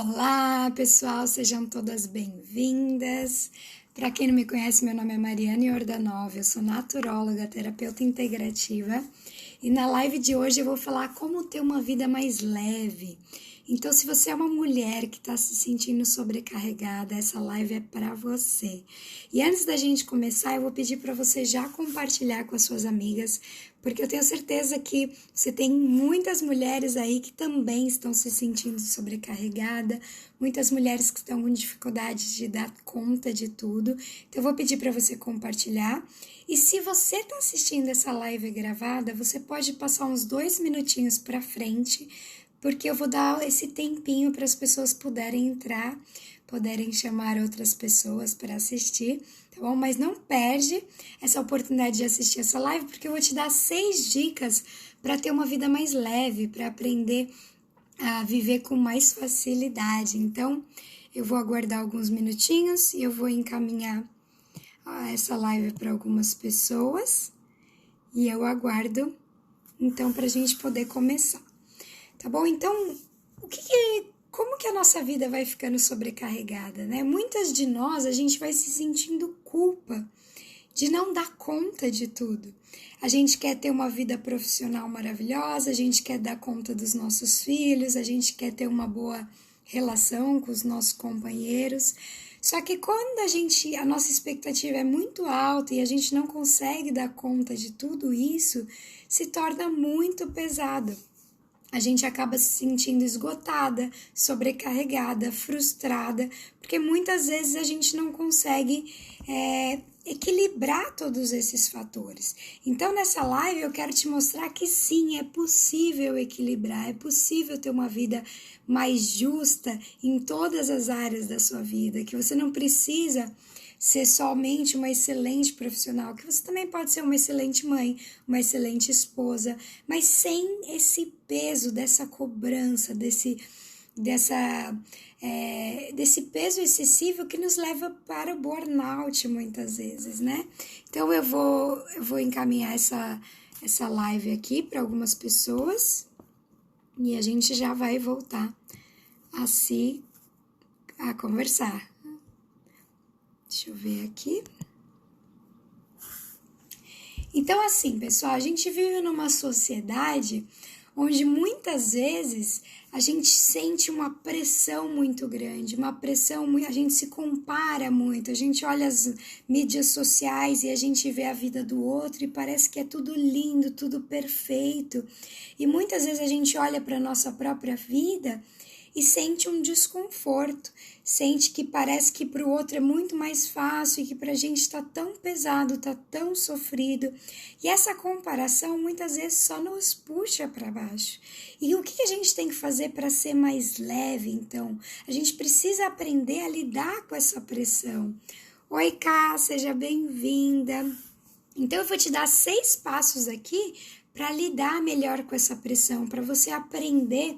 Olá, pessoal, sejam todas bem-vindas. Para quem não me conhece, meu nome é Mariana Iordanov, eu sou naturóloga, terapeuta integrativa e na live de hoje eu vou falar como ter uma vida mais leve. Então, se você é uma mulher que está se sentindo sobrecarregada, essa live é para você. E antes da gente começar, eu vou pedir para você já compartilhar com as suas amigas, porque eu tenho certeza que você tem muitas mulheres aí que também estão se sentindo sobrecarregada, muitas mulheres que estão com dificuldade de dar conta de tudo. Então, eu vou pedir para você compartilhar. E se você está assistindo essa live gravada, você pode passar uns 2 minutinhos para frente, porque eu vou dar esse tempinho para as pessoas poderem entrar, poderem chamar outras pessoas para assistir, tá bom? Mas não perde essa oportunidade de assistir essa live, porque eu vou te dar 6 dicas para ter uma vida mais leve, para aprender a viver com mais facilidade. Então, eu vou aguardar alguns minutinhos e eu vou encaminhar essa live para algumas pessoas e eu aguardo, então, para a gente poder começar. Tá bom? Então, como que a nossa vida vai ficando sobrecarregada, né? Muitas de nós, a gente vai se sentindo culpa de não dar conta de tudo. A gente quer ter uma vida profissional maravilhosa, a gente quer dar conta dos nossos filhos, a gente quer ter uma boa relação com os nossos companheiros. Só que quando a nossa expectativa é muito alta e a gente não consegue dar conta de tudo isso, se torna muito pesado. A gente acaba se sentindo esgotada, sobrecarregada, frustrada, porque muitas vezes a gente não consegue equilibrar todos esses fatores. Então, nessa live eu quero te mostrar que sim, é possível equilibrar, é possível ter uma vida mais justa em todas as áreas da sua vida, que você não precisa ser somente uma excelente profissional, que você também pode ser uma excelente mãe, uma excelente esposa, mas sem esse peso dessa cobrança, desse peso excessivo que nos leva para o burnout muitas vezes, né? Então eu vou encaminhar essa live aqui para algumas pessoas e a gente já vai voltar a conversar. Deixa eu ver aqui. Então, assim, pessoal, a gente vive numa sociedade onde muitas vezes a gente sente uma pressão muito grande, a gente se compara muito, a gente olha as mídias sociais e a gente vê a vida do outro e parece que é tudo lindo, tudo perfeito. E muitas vezes a gente olha para a nossa própria vida e sente um desconforto, sente que parece que para o outro é muito mais fácil e que para a gente está tão pesado, está tão sofrido. E essa comparação muitas vezes só nos puxa para baixo. E o que a gente tem que fazer para ser mais leve, então? A gente precisa aprender a lidar com essa pressão. Oi, Ká, seja bem-vinda. Então, eu vou te dar 6 passos aqui para lidar melhor com essa pressão, para você aprender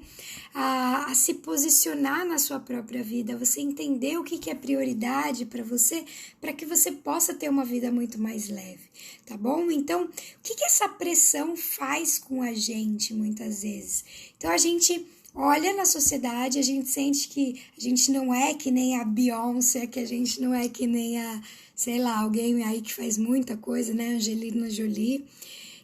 a se posicionar na sua própria vida, você entender o que é prioridade para você, para que você possa ter uma vida muito mais leve, tá bom? Então, o que essa pressão faz com a gente muitas vezes? Então, a gente olha na sociedade, a gente sente que a gente não é que nem a Beyoncé, que a gente não é que nem alguém aí que faz muita coisa, né, Angelina Jolie.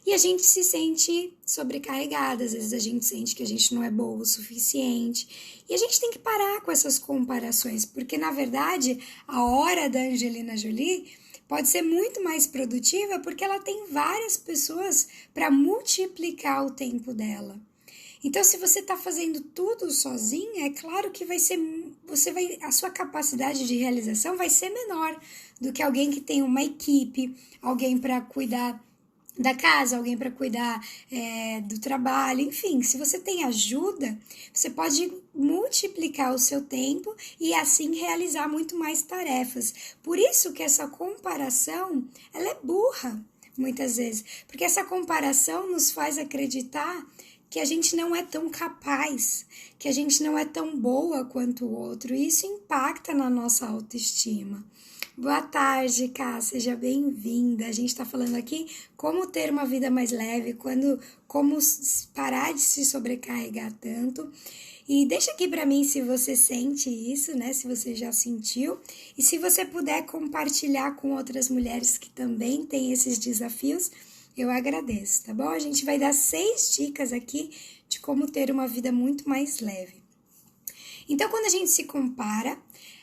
E a gente se sente sobrecarregada, às vezes a gente sente que a gente não é boa o suficiente. E a gente tem que parar com essas comparações, porque na verdade a hora da Angelina Jolie pode ser muito mais produtiva porque ela tem várias pessoas para multiplicar o tempo dela. Então, se você está fazendo tudo sozinha, é claro que a sua capacidade de realização vai ser menor do que alguém que tem uma equipe, alguém para cuidar da casa, alguém para cuidar do trabalho, enfim, se você tem ajuda, você pode multiplicar o seu tempo e assim realizar muito mais tarefas. Por isso que essa comparação, ela é burra, muitas vezes, porque essa comparação nos faz acreditar que a gente não é tão capaz, que a gente não é tão boa quanto o outro, e isso impacta na nossa autoestima. Boa tarde, Ká, seja bem-vinda. A gente está falando aqui como ter uma vida mais leve, como parar de se sobrecarregar tanto. E deixa aqui para mim se você sente isso, né? Se você já sentiu. E se você puder compartilhar com outras mulheres que também têm esses desafios, eu agradeço, tá bom? A gente vai dar 6 dicas aqui de como ter uma vida muito mais leve. Então, quando a gente se compara,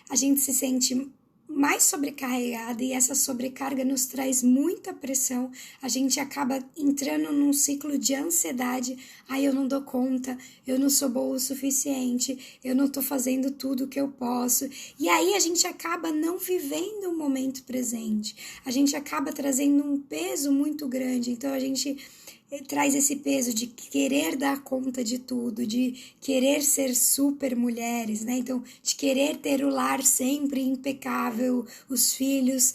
a gente se sente mais sobrecarregada e essa sobrecarga nos traz muita pressão. A gente acaba entrando num ciclo de ansiedade. Eu não dou conta, eu não sou boa o suficiente, eu não tô fazendo tudo o que eu posso. E aí a gente acaba não vivendo o momento presente. A gente acaba trazendo um peso muito grande. Então a gente traz esse peso de querer dar conta de tudo, de querer ser super mulheres, né? Então, de querer ter o lar sempre impecável, os filhos,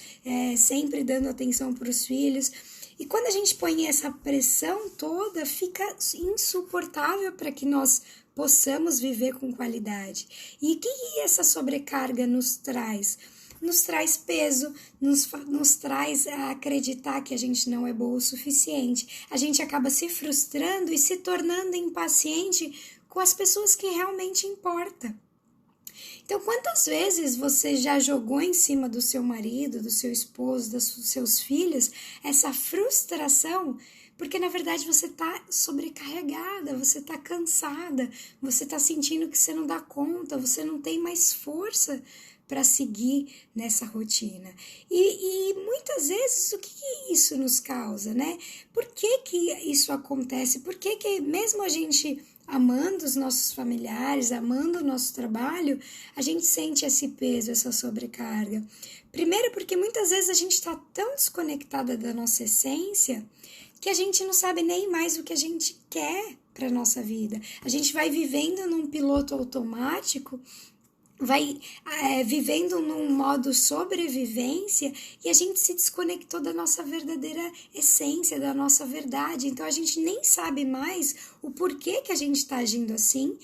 sempre dando atenção para os filhos. E quando a gente põe essa pressão toda, fica insuportável para que nós possamos viver com qualidade. E o que essa sobrecarga nos traz? Nos traz peso, nos traz a acreditar que a gente não é boa o suficiente. A gente acaba se frustrando e se tornando impaciente com as pessoas que realmente importam. Então, quantas vezes você já jogou em cima do seu marido, do seu esposo, dos seus filhos, essa frustração? Porque, na verdade, você está sobrecarregada, você está cansada, você está sentindo que você não dá conta, você não tem mais força para seguir nessa rotina. E muitas vezes, o que isso nos causa, né? Por que isso acontece? Por que mesmo a gente amando os nossos familiares, amando o nosso trabalho, a gente sente esse peso, essa sobrecarga? Primeiro, porque muitas vezes a gente está tão desconectada da nossa essência que a gente não sabe nem mais o que a gente quer para a nossa vida. A gente vai vivendo num piloto automático, vai vivendo num modo sobrevivência e a gente se desconectou da nossa verdadeira essência, da nossa verdade. Então a gente nem sabe mais o porquê que a gente está agindo assim.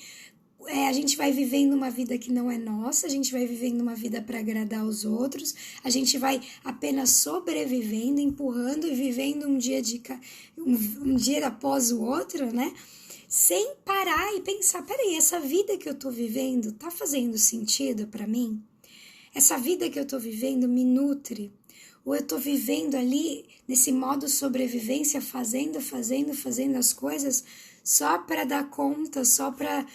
A gente vai vivendo uma vida que não é nossa, a gente vai vivendo uma vida para agradar os outros, a gente vai apenas sobrevivendo, empurrando e vivendo um dia após o outro, né? Sem parar e pensar, peraí, essa vida que eu tô vivendo tá fazendo sentido para mim? Essa vida que eu tô vivendo me nutre? Ou eu tô vivendo ali nesse modo sobrevivência, fazendo as coisas só para dar conta, só para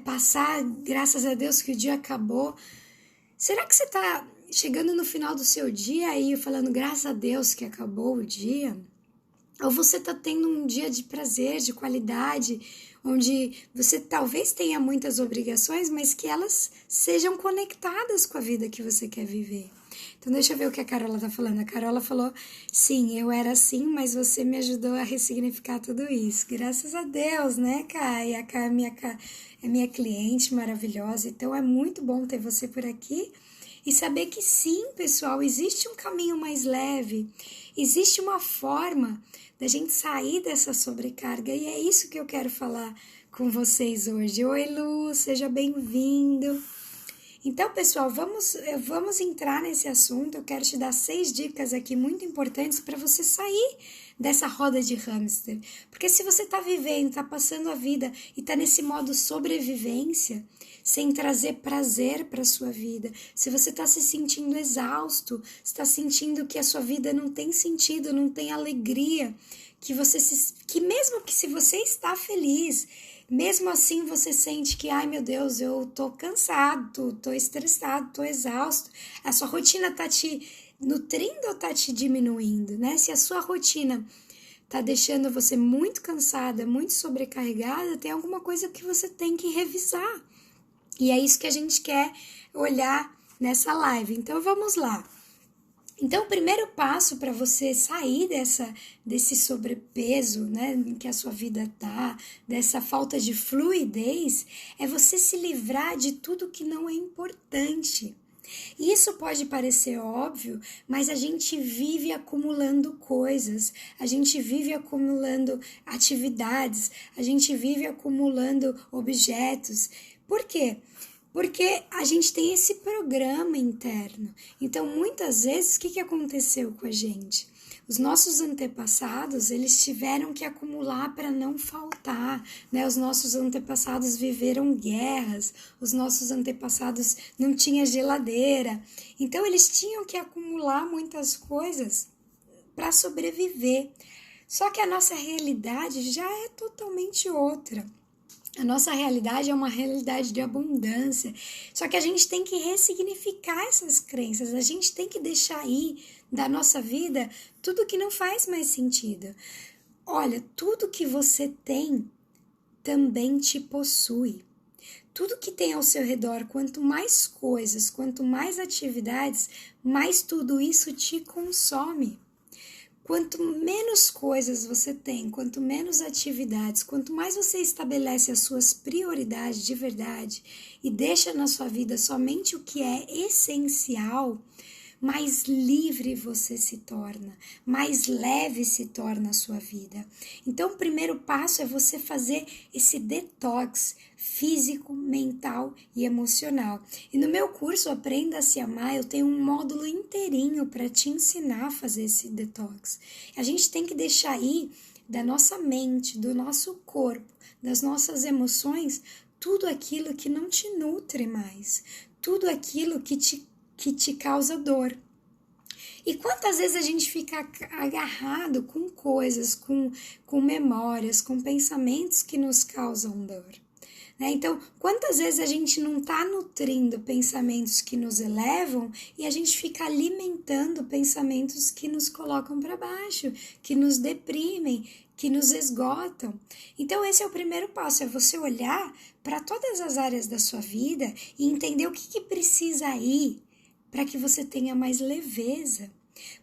passar, graças a Deus que o dia acabou? Será que você tá chegando no final do seu dia aí falando, graças a Deus que acabou o dia? Ou você está tendo um dia de prazer, de qualidade, onde você talvez tenha muitas obrigações, mas que elas sejam conectadas com a vida que você quer viver. Então deixa eu ver o que a Carola está falando. A Carola falou, sim, eu era assim, mas você me ajudou a ressignificar tudo isso. Graças a Deus, né, Kai? E a Kai é minha cliente maravilhosa, então é muito bom ter você por aqui. E saber que sim, pessoal, existe um caminho mais leve, existe uma forma da gente sair dessa sobrecarga, e é isso que eu quero falar com vocês hoje. Oi, Lu, seja bem-vindo. Então, pessoal, vamos entrar nesse assunto. Eu quero te dar 6 dicas aqui muito importantes para você sair dessa roda de hamster. Porque se você está vivendo, está passando a vida e está nesse modo sobrevivência, sem trazer prazer para a sua vida, se você está se sentindo exausto, está sentindo que a sua vida não tem sentido, não tem alegria, que mesmo que se você está feliz, mesmo assim você sente que, ai meu Deus, eu tô cansado, tô estressado, tô exausto, a sua rotina tá te nutrindo ou tá te diminuindo, né? Se a sua rotina tá deixando você muito cansada, muito sobrecarregada, tem alguma coisa que você tem que revisar. E é isso que a gente quer olhar nessa live. Então vamos lá. Então, o primeiro passo para você sair desse sobrepeso, né, em que a sua vida tá, dessa falta de fluidez, é você se livrar de tudo que não é importante. Isso pode parecer óbvio, mas a gente vive acumulando coisas, a gente vive acumulando atividades, a gente vive acumulando objetos. Por quê? Porque a gente tem esse programa interno. Então, muitas vezes, o que aconteceu com a gente? Os nossos antepassados, eles tiveram que acumular para não faltar, né? Os nossos antepassados viveram guerras, os nossos antepassados não tinham geladeira. Então, eles tinham que acumular muitas coisas para sobreviver. Só que a nossa realidade já é totalmente outra. A nossa realidade é uma realidade de abundância, só que a gente tem que ressignificar essas crenças, a gente tem que deixar ir da nossa vida tudo que não faz mais sentido. Olha, tudo que você tem também te possui. Tudo que tem ao seu redor, quanto mais coisas, quanto mais atividades, mais tudo isso te consome. Quanto menos coisas você tem, quanto menos atividades, quanto mais você estabelece as suas prioridades de verdade e deixa na sua vida somente o que é essencial, mais livre você se torna, mais leve se torna a sua vida. Então, o primeiro passo é você fazer esse detox físico, mental e emocional. E no meu curso Aprenda a Se Amar, eu tenho um módulo inteirinho para te ensinar a fazer esse detox. A gente tem que deixar ir da nossa mente, do nosso corpo, das nossas emoções, tudo aquilo que não te nutre mais, tudo aquilo que te causa dor. E quantas vezes a gente fica agarrado com coisas, com memórias, com pensamentos que nos causam dor? Né? Então, quantas vezes a gente não está nutrindo pensamentos que nos elevam e a gente fica alimentando pensamentos que nos colocam para baixo, que nos deprimem, que nos esgotam. Então, esse é o primeiro passo, é você olhar para todas as áreas da sua vida e entender o que precisa ir para que você tenha mais leveza.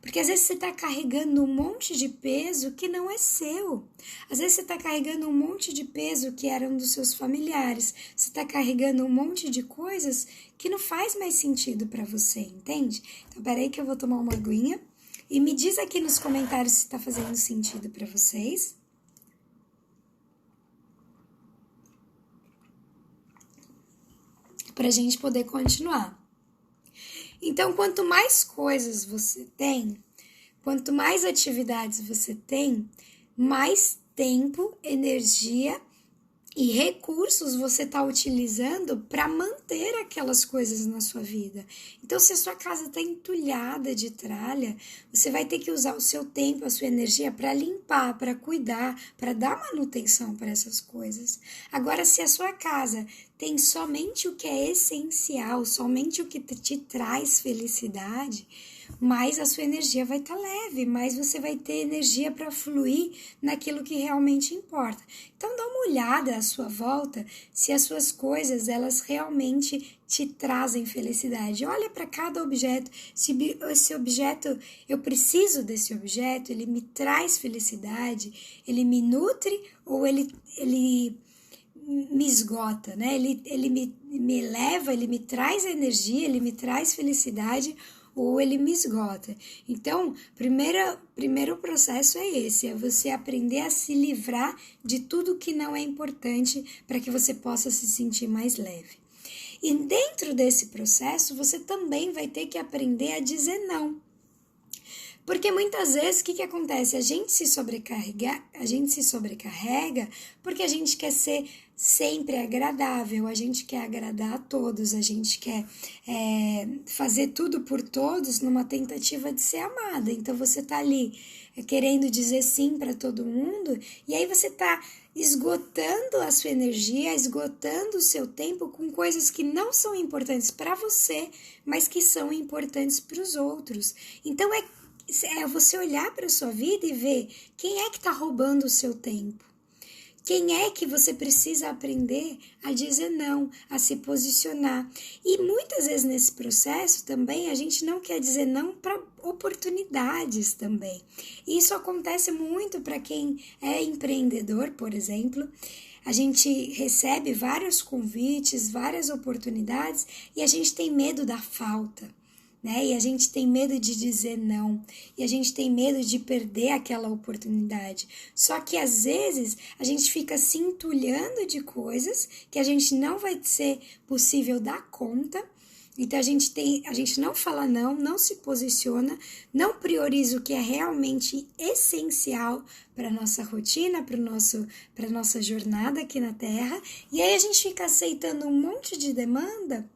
Porque às vezes você está carregando um monte de peso que não é seu. Às vezes você está carregando um monte de peso que eram dos seus familiares. Você está carregando um monte de coisas que não faz mais sentido para você, entende? Então, peraí que eu vou tomar uma aguinha. E me diz aqui nos comentários se está fazendo sentido para vocês. Para a gente poder continuar. Então, quanto mais coisas você tem, quanto mais atividades você tem, mais tempo, energia e recursos você está utilizando para manter aquelas coisas na sua vida. Então, se a sua casa está entulhada de tralha, você vai ter que usar o seu tempo, a sua energia para limpar, para cuidar, para dar manutenção para essas coisas. Agora, se a sua casa tem somente o que é essencial, somente o que te traz felicidade, mais a sua energia vai estar leve, mais você vai ter energia para fluir naquilo que realmente importa. Então, dá uma olhada à sua volta se as suas coisas, elas realmente te trazem felicidade. Olha para cada objeto, se esse objeto, eu preciso desse objeto, ele me traz felicidade, ele me nutre ou ele me esgota, né? Ele me leva, ele me traz energia, ele me traz felicidade ou ele me esgota. Então, primeiro processo é esse, é você aprender a se livrar de tudo que não é importante para que você possa se sentir mais leve. E dentro desse processo, você também vai ter que aprender a dizer não. Porque muitas vezes, o que acontece? A gente se sobrecarrega porque a gente quer ser sempre agradável, a gente quer agradar a todos, a gente quer fazer tudo por todos numa tentativa de ser amada. Então, você tá ali querendo dizer sim para todo mundo e aí você tá esgotando a sua energia, esgotando o seu tempo com coisas que não são importantes para você, mas que são importantes para os outros. Então, é você olhar para a sua vida e ver quem é que está roubando o seu tempo. Quem é que você precisa aprender a dizer não, a se posicionar. E muitas vezes nesse processo também a gente não quer dizer não para oportunidades também. E isso acontece muito para quem é empreendedor, por exemplo. A gente recebe vários convites, várias oportunidades e a gente tem medo da falta. né? E a gente tem medo de dizer não, e a gente tem medo de perder aquela oportunidade. Só que às vezes a gente fica se entulhando de coisas que a gente não vai ser possível dar conta. Então a gente não fala não, não se posiciona, não prioriza o que é realmente essencial para a nossa rotina, para a nossa jornada aqui na Terra, e aí a gente fica aceitando um monte de demanda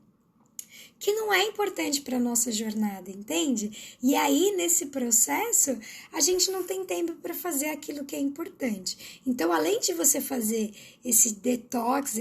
que não é importante para a nossa jornada, entende? E aí, nesse processo, a gente não tem tempo para fazer aquilo que é importante. Então, além de você fazer esse detox,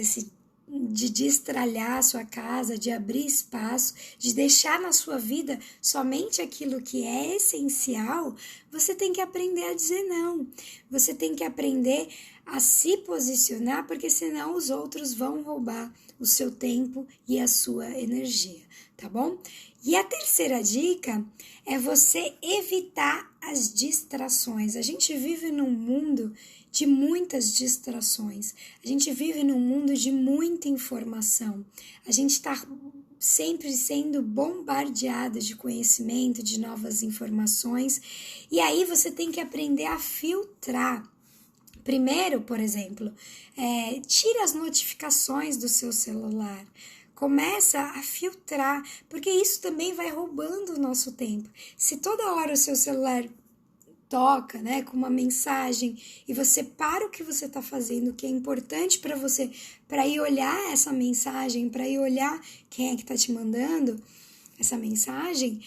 de destralhar a sua casa, de abrir espaço, de deixar na sua vida somente aquilo que é essencial, você tem que aprender a dizer não. Você tem que aprender a se posicionar, porque senão os outros vão roubar o seu tempo e a sua energia, tá bom? E a terceira dica é você evitar as distrações. A gente vive num mundo de muitas distrações. A gente vive num mundo de muita informação. A gente está sempre sendo bombardeada de conhecimento, de novas informações. E aí você tem que aprender a filtrar. Primeiro, por exemplo, tira as notificações do seu celular. Começa a filtrar, porque isso também vai roubando o nosso tempo. Se toda hora o seu celular toca, né, com uma mensagem e você para o que você está fazendo, o que é importante para você, para ir olhar essa mensagem, para ir olhar quem é que está te mandando essa mensagem,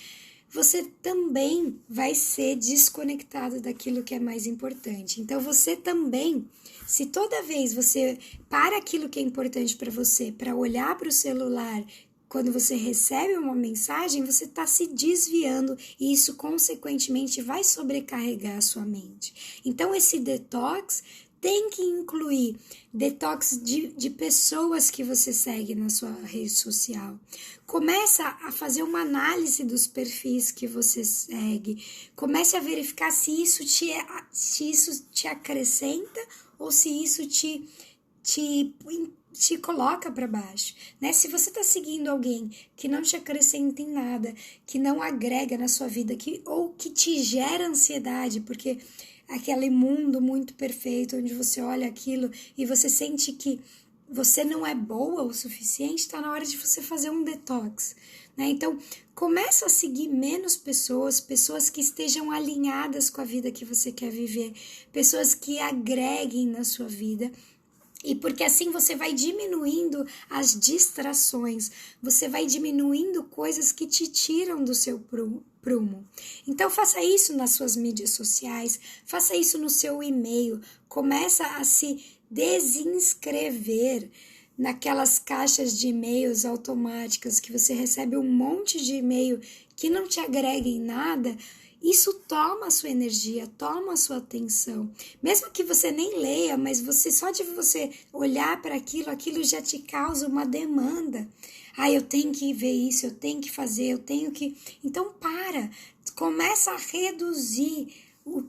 você também vai ser desconectado daquilo que é mais importante. Então, você também, se toda vez você para aquilo que é importante para você, para olhar para o celular, quando você recebe uma mensagem, você está se desviando e isso, consequentemente, vai sobrecarregar a sua mente. Então, esse detox tem que incluir detox de pessoas que você segue na sua rede social. Começa a fazer uma análise dos perfis que você segue. Comece a verificar se isso te acrescenta ou se isso te coloca para baixo, né? Se você está seguindo alguém que não te acrescenta em nada, que não agrega na sua vida, ou que te gera ansiedade, porque aquele mundo muito perfeito, onde você olha aquilo e você sente que você não é boa o suficiente, está na hora de você fazer um detox, né? Então, começa a seguir menos pessoas que estejam alinhadas com a vida que você quer viver, pessoas que agreguem na sua vida. E porque assim você vai diminuindo as distrações, você vai diminuindo coisas que te tiram do seu prumo. Então faça isso nas suas mídias sociais, faça isso no seu e-mail, começa a se desinscrever naquelas caixas de e-mails automáticas que você recebe um monte de e-mail que não te agrega em nada. Isso toma a sua energia, toma a sua atenção. Mesmo que você nem leia, mas só de você olhar para aquilo já te causa uma demanda. Eu tenho que ver isso, eu tenho que fazer, eu tenho que... Então começa a reduzir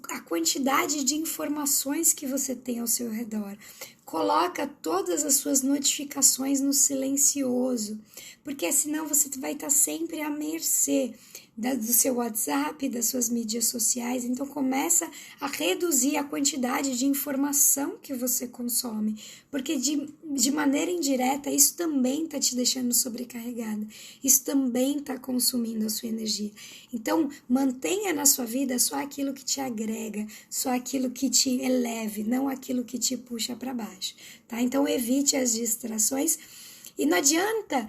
a quantidade de informações que você tem ao seu redor. Coloca todas as suas notificações no silencioso, porque senão você vai estar sempre à mercê do seu WhatsApp, das suas mídias sociais. Então começa a reduzir a quantidade de informação que você consome, porque de maneira indireta isso também está te deixando sobrecarregada, isso também está consumindo a sua energia. Então mantenha na sua vida só aquilo que te agrega, só aquilo que te eleve, não aquilo que te puxa para baixo, tá? Então evite as distrações e não adianta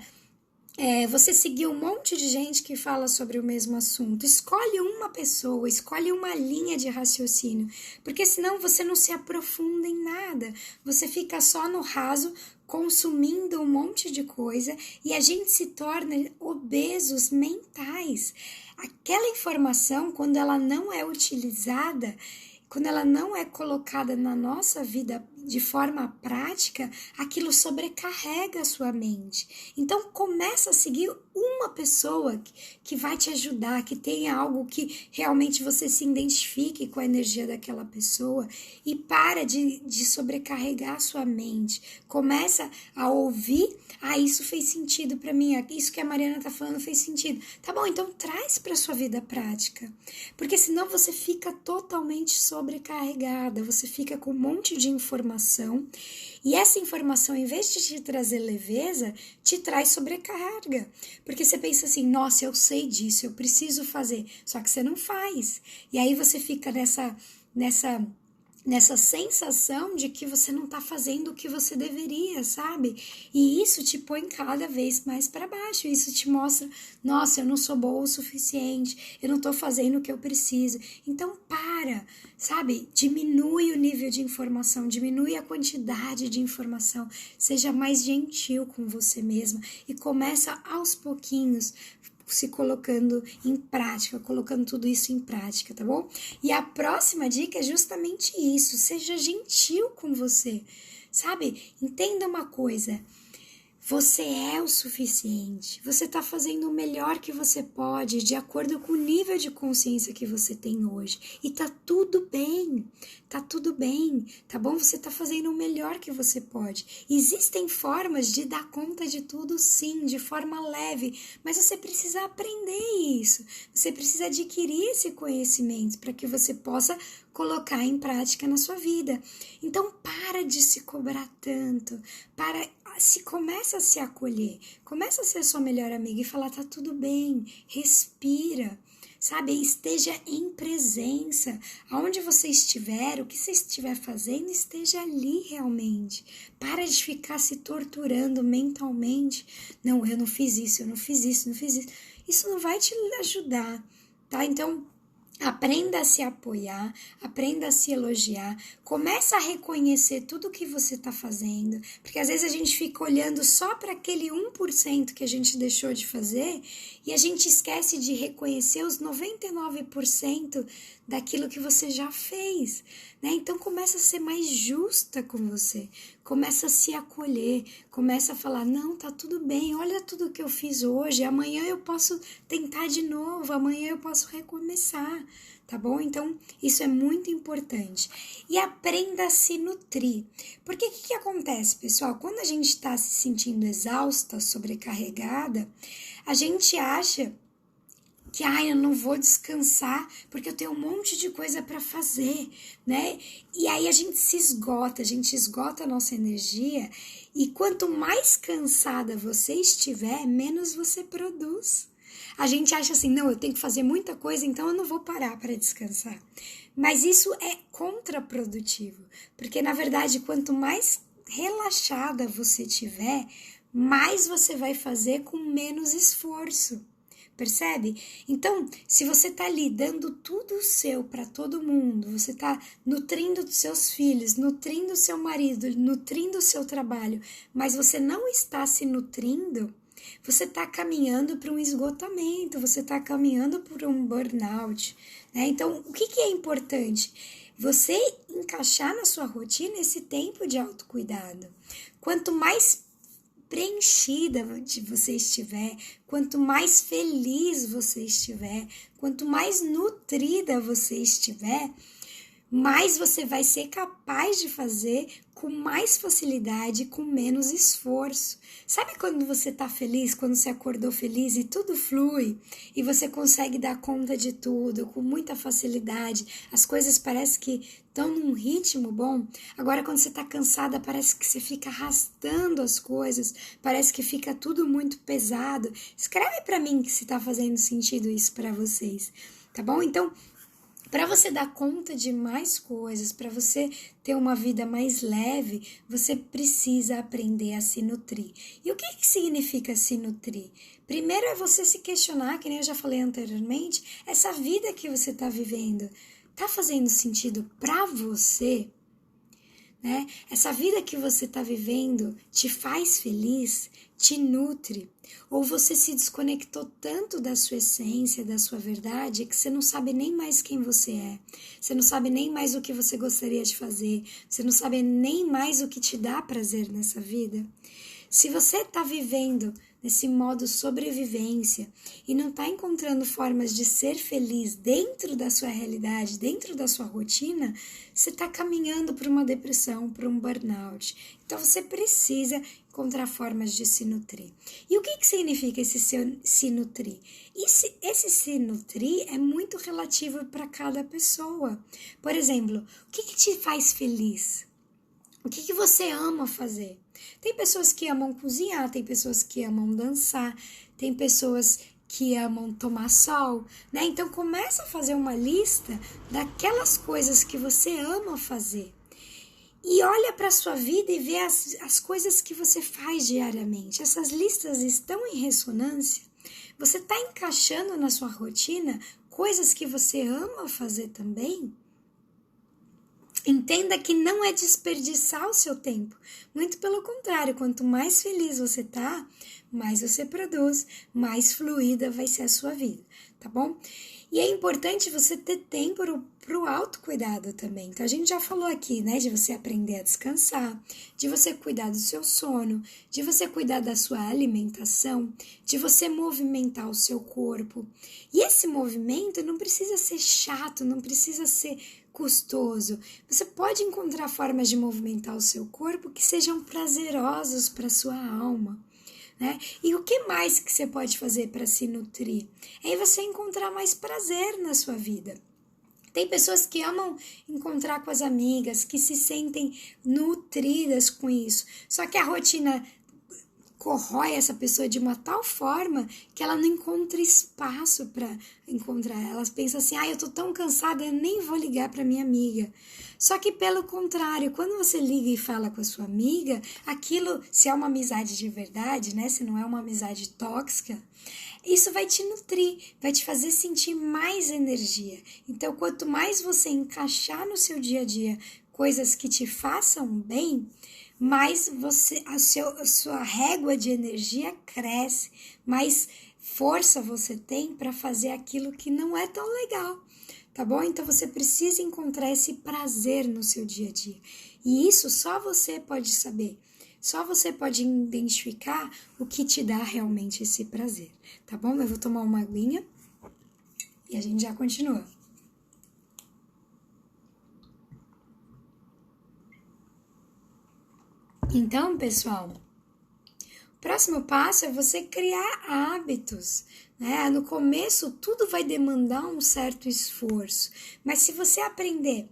você seguir um monte de gente que fala sobre o mesmo assunto. Escolhe uma pessoa, escolhe uma linha de raciocínio, porque senão você não se aprofunda em nada, você fica só no raso, consumindo um monte de coisa e a gente se torna obesos mentais. Aquela informação, quando ela não é utilizada, quando ela não é colocada na nossa vida de forma prática, aquilo sobrecarrega a sua mente. Então, começa a seguir uma pessoa que vai te ajudar, que tenha algo que realmente você se identifique com a energia daquela pessoa e para de sobrecarregar a sua mente. Começa a ouvir, isso fez sentido para mim, isso que a Mariana tá falando fez sentido. Tá bom, então traz para sua vida prática, porque senão você fica totalmente sobrecarregada, você fica com um monte de informação e essa informação, em vez de te trazer leveza, te traz sobrecarga, porque você pensa assim, nossa, eu sei disso, eu preciso fazer, só que você não faz, e aí você fica nessa sensação de que você não tá fazendo o que você deveria, sabe? E isso te põe cada vez mais para baixo, isso te mostra, nossa, eu não sou boa o suficiente, eu não tô fazendo o que eu preciso. Então sabe? Diminui o nível de informação, diminui a quantidade de informação, seja mais gentil com você mesma e começa aos pouquinhos se colocando em prática, colocando tudo isso em prática, tá bom? E a próxima dica é justamente isso, seja gentil com você, sabe? Entenda uma coisa, você é o suficiente, você está fazendo o melhor que você pode de acordo com o nível de consciência que você tem hoje e tá tudo bem, tá bom? Você está fazendo o melhor que você pode. Existem formas de dar conta de tudo sim, de forma leve, mas você precisa aprender isso, você precisa adquirir esse conhecimento para que você possa colocar em prática na sua vida. Então para de se cobrar tanto, começa a se acolher, começa a ser a sua melhor amiga e falar, tá tudo bem, respira, sabe? Esteja em presença, aonde você estiver, o que você estiver fazendo, esteja ali realmente. Para de ficar se torturando mentalmente. Não, eu não fiz isso, eu não fiz isso, não fiz isso. Isso não vai te ajudar, tá? Então, aprenda a se apoiar, aprenda a se elogiar, começa a reconhecer tudo que você está fazendo, porque às vezes a gente fica olhando só para aquele 1% que a gente deixou de fazer e a gente esquece de reconhecer os 99% daquilo que você já fez, né? Então começa a ser mais justa com você, começa a se acolher, começa a falar, não, tá tudo bem, olha tudo que eu fiz hoje, amanhã eu posso tentar de novo, amanhã eu posso recomeçar, tá bom? Então, isso é muito importante. E aprenda a se nutrir. Porque o que acontece, pessoal? Quando a gente está se sentindo exausta, sobrecarregada, a gente acha que eu não vou descansar porque eu tenho um monte de coisa para fazer, né? E aí a gente esgota a nossa energia e quanto mais cansada você estiver, menos você produz. A gente acha assim, não, eu tenho que fazer muita coisa, então eu não vou parar para descansar. Mas isso é contraprodutivo, porque na verdade, quanto mais relaxada você tiver, mais você vai fazer com menos esforço. Percebe? Então, se você tá ali dando tudo o seu para todo mundo, você tá nutrindo os seus filhos, nutrindo o seu marido, nutrindo o seu trabalho, mas você não está se nutrindo, você está caminhando para um esgotamento, você está caminhando por um burnout, né? Então, o que é importante? Você encaixar na sua rotina esse tempo de autocuidado. Quanto mais preenchida você estiver, quanto mais feliz você estiver, quanto mais nutrida você estiver, mais você vai ser capaz de fazer com mais facilidade, com menos esforço. Sabe quando você tá feliz, quando você acordou feliz e tudo flui e você consegue dar conta de tudo com muita facilidade, as coisas parecem que estão num ritmo bom. Agora quando você tá cansada, parece que você fica arrastando as coisas, parece que fica tudo muito pesado. Escreve para mim se tá fazendo sentido isso para vocês, tá bom? Então, para você dar conta de mais coisas, para você ter uma vida mais leve, você precisa aprender a se nutrir. E o que significa se nutrir? Primeiro é você se questionar, que nem eu já falei anteriormente, essa vida que você está vivendo, está fazendo sentido para você? né? Essa vida que você está vivendo te faz feliz, te nutre, ou você se desconectou tanto da sua essência, da sua verdade, que você não sabe nem mais quem você é, você não sabe nem mais o que você gostaria de fazer, você não sabe nem mais o que te dá prazer nessa vida. Se você está vivendo nesse modo sobrevivência e não está encontrando formas de ser feliz dentro da sua realidade, dentro da sua rotina, você está caminhando para uma depressão, para um burnout. Então você precisa encontrar formas de se nutrir. E o que significa esse se nutrir? Esse se nutrir é muito relativo para cada pessoa. Por exemplo, o que te faz feliz? O que você ama fazer? Tem pessoas que amam cozinhar, tem pessoas que amam dançar, tem pessoas que amam tomar sol, né? Então começa a fazer uma lista daquelas coisas que você ama fazer. E olha para a sua vida e vê as coisas que você faz diariamente. Essas listas estão em ressonância? Você está encaixando na sua rotina coisas que você ama fazer também? Entenda que não é desperdiçar o seu tempo. Muito pelo contrário, quanto mais feliz você tá, mais você produz, mais fluida vai ser a sua vida, tá bom? E é importante você ter tempo pro autocuidado também. Então, a gente já falou aqui, né, de você aprender a descansar, de você cuidar do seu sono, de você cuidar da sua alimentação, de você movimentar o seu corpo. E esse movimento não precisa ser chato, não precisa ser custoso. Você pode encontrar formas de movimentar o seu corpo que sejam prazerosos para a sua alma, né? E o que mais que você pode fazer para se nutrir? É você encontrar mais prazer na sua vida. Tem pessoas que amam encontrar com as amigas, que se sentem nutridas com isso. Só que a rotina corrói essa pessoa de uma tal forma que ela não encontra espaço para encontrar. Elas pensam assim, eu tô tão cansada, eu nem vou ligar para minha amiga. Só que pelo contrário, quando você liga e fala com a sua amiga, aquilo, se é uma amizade de verdade, né, se não é uma amizade tóxica, isso vai te nutrir, vai te fazer sentir mais energia. Então, quanto mais você encaixar no seu dia a dia coisas que te façam bem, mais a sua régua de energia cresce, mais força você tem para fazer aquilo que não é tão legal, tá bom? Então você precisa encontrar esse prazer no seu dia a dia. E isso só você pode saber. Só você pode identificar o que te dá realmente esse prazer, tá bom? Eu vou tomar uma aguinha e a gente já continua. Então, pessoal, o próximo passo é você criar hábitos, né? No começo, tudo vai demandar um certo esforço, mas se você aprender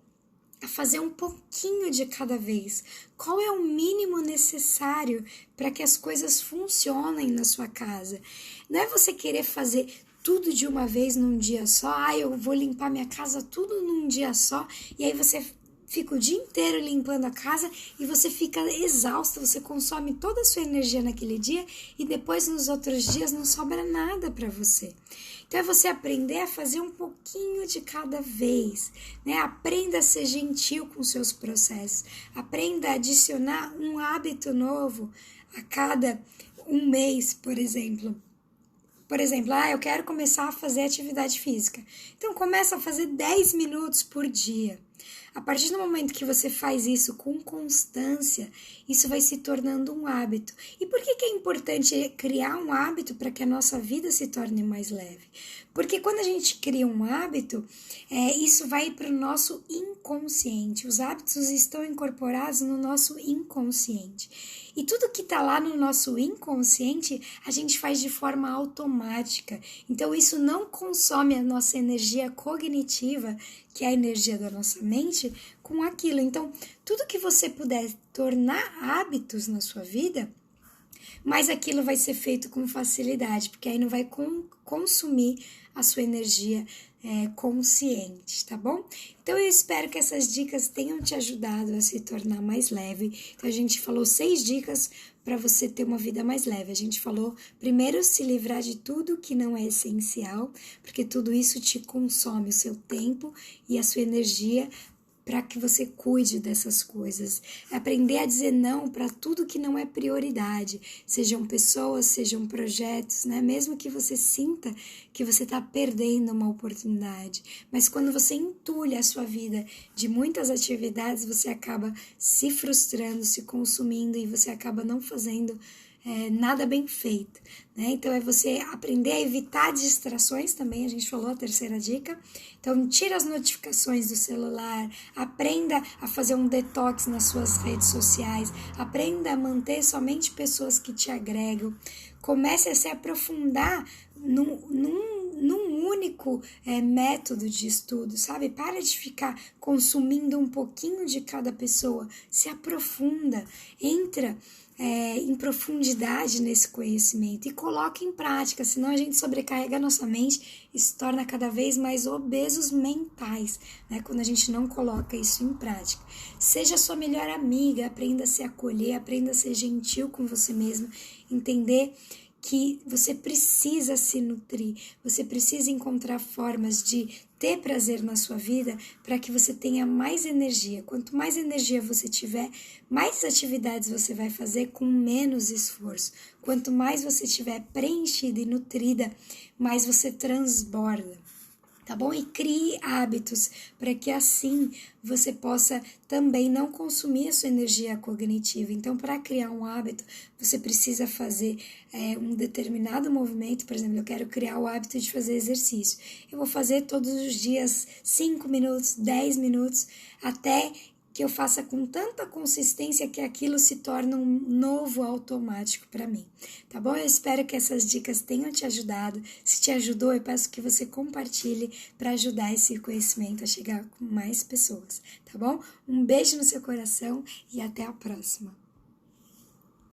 a fazer um pouquinho de cada vez, qual é o mínimo necessário para que as coisas funcionem na sua casa? Não é você querer fazer tudo de uma vez num dia só, eu vou limpar minha casa tudo num dia só, e aí você fica o dia inteiro limpando a casa e você fica exausta, você consome toda a sua energia naquele dia e depois nos outros dias não sobra nada para você. Então é você aprender a fazer um pouquinho de cada vez, né? Aprenda a ser gentil com seus processos, aprenda a adicionar um hábito novo a cada um mês, por exemplo. Por exemplo, eu quero começar a fazer atividade física. Então começa a fazer 10 minutos por dia. A partir do momento que você faz isso com constância, isso vai se tornando um hábito. E por que é importante criar um hábito para que a nossa vida se torne mais leve? Porque quando a gente cria um hábito, isso vai para o nosso inconsciente. Os hábitos estão incorporados no nosso inconsciente. E tudo que está lá no nosso inconsciente, a gente faz de forma automática. Então, isso não consome a nossa energia cognitiva, que é a energia da nossa mente, com aquilo. Então, tudo que você puder tornar hábitos na sua vida, mas aquilo vai ser feito com facilidade, porque aí não vai consumir a sua energia consciente, tá bom? Então eu espero que essas dicas tenham te ajudado a se tornar mais leve. Então a gente falou 6 dicas para você ter uma vida mais leve. A gente falou, primeiro, se livrar de tudo que não é essencial, porque tudo isso te consome o seu tempo e a sua energia para que você cuide dessas coisas. É aprender a dizer não para tudo que não é prioridade, sejam pessoas, sejam projetos, né? Mesmo que você sinta que você está perdendo uma oportunidade. Mas quando você entulha a sua vida de muitas atividades, você acaba se frustrando, se consumindo e você acaba não fazendo nada bem feito, né? Então é você aprender a evitar distrações também, a gente falou a terceira dica. Então tira as notificações do celular, aprenda a fazer um detox nas suas redes sociais, aprenda a manter somente pessoas que te agregam, comece a se aprofundar num único método de estudo, sabe? Para de ficar consumindo um pouquinho de cada pessoa, se aprofunda, entra em profundidade nesse conhecimento e coloca em prática, senão a gente sobrecarrega a nossa mente e se torna cada vez mais obesos mentais, né? Quando a gente não coloca isso em prática. Seja sua melhor amiga, aprenda a se acolher, aprenda a ser gentil com você mesmo, entender que você precisa se nutrir, você precisa encontrar formas de ter prazer na sua vida para que você tenha mais energia. Quanto mais energia você tiver, mais atividades você vai fazer com menos esforço. Quanto mais você estiver preenchida e nutrida, mais você transborda. Tá bom? E crie hábitos para que assim você possa também não consumir a sua energia cognitiva. Então, para criar um hábito, você precisa fazer um determinado movimento. Por exemplo, eu quero criar o hábito de fazer exercício. Eu vou fazer todos os dias 5 minutos, 10 minutos, até que eu faça com tanta consistência que aquilo se torna um novo automático para mim, tá bom? Eu espero que essas dicas tenham te ajudado. Se te ajudou, eu peço que você compartilhe para ajudar esse conhecimento a chegar com mais pessoas, tá bom? Um beijo no seu coração e até a próxima!